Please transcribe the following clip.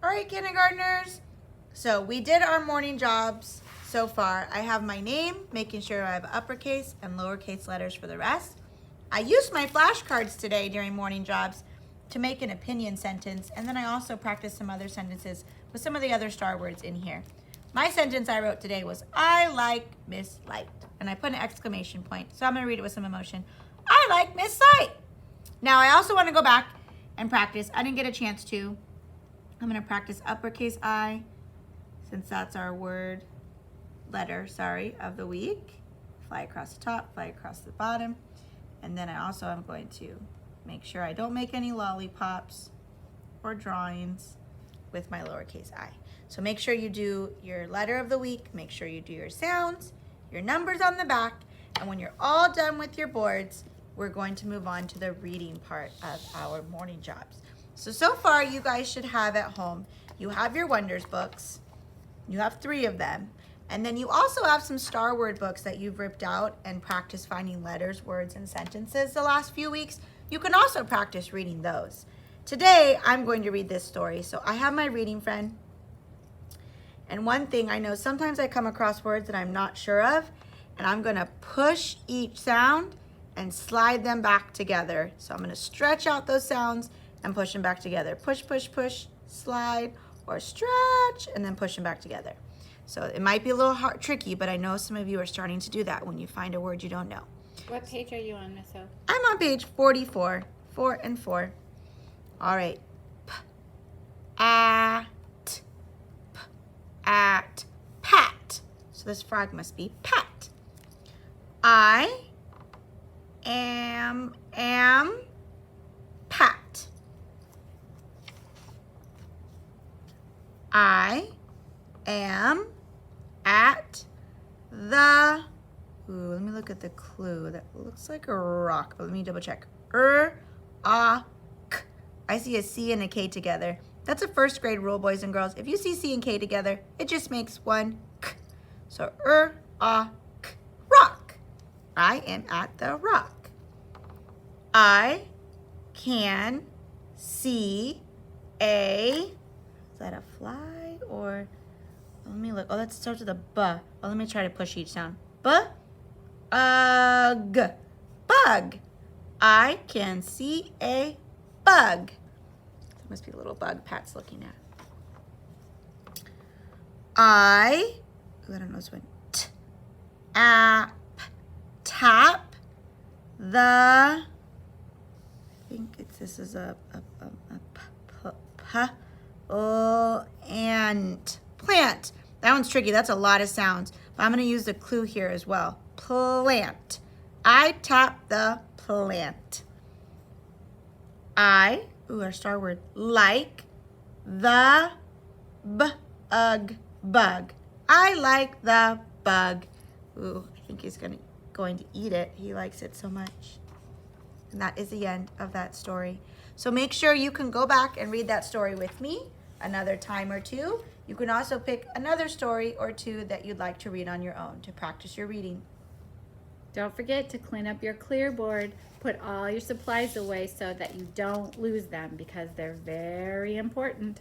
All right, kindergartners. So we did our morning jobs so far. I have my name, making sure I have uppercase and lowercase letters for the rest. I used my flashcards today during morning jobs to make an opinion sentence, and then I also practiced some other sentences with some of the other star words in here. My sentence I wrote today was, I like Miss Light, and I put an exclamation point, so I'm gonna read it with some emotion. I like Miss Light. Now I also wanna go back and practice. I didn't get a chance to. I'm gonna practice uppercase I, since that's our letter of the week. Fly across the top, fly across the bottom. And then I also am going to make sure I don't make any lollipops or drawings with my lowercase I. So make sure you do your letter of the week, make sure you do your sounds, your numbers on the back, and when you're all done with your boards, we're going to move on to the reading part of our morning jobs. So far you guys should have at home, you have your Wonders books, you have 3 of them, and then you also have some star word books that you've ripped out and practiced finding letters, words, and sentences the last few weeks. You can also practice reading those. Today, I'm going to read this story. So I have my reading friend. And one thing I know, sometimes I come across words that I'm not sure of, and I'm gonna push each sound and slide them back together. So I'm gonna stretch out those sounds and push them back together. Push, push, push, slide, or stretch, and then push them back together. So it might be a little tricky, but I know some of you are starting to do that when you find a word you don't know. What page are you on, Miss O? I'm on page 44, 4 and 4. All right. At, pat. So this frog must be pat. I am pat. I am at the, let me look at the clue. That looks like a rock, but let me double check. K. I see a C and a K together. That's a first grade rule, boys and girls. If you see C and K together, it just makes one K. So k, rock. I am at the rock. I can see a, is that a fly or, let me look. Oh, that starts with a B. Oh, let me try to push each sound. Bug. Bug. I can see a bug. There must be a little bug Pat's looking at. I don't know this one. Tap the, I think this is a and plant. That one's tricky. That's a lot of sounds. But I'm going to use the clue here as well. Plant. I tap the plant. Our star word, like the bug. I like the bug. Ooh, I think he's going to eat it. He likes it so much. And that is the end of that story. So make sure you can go back and read that story with me another time or two. You can also pick another story or 2 that you'd like to read on your own to practice your reading. Don't forget to clean up your clear board. Put all your supplies away so that you don't lose them because they're very important.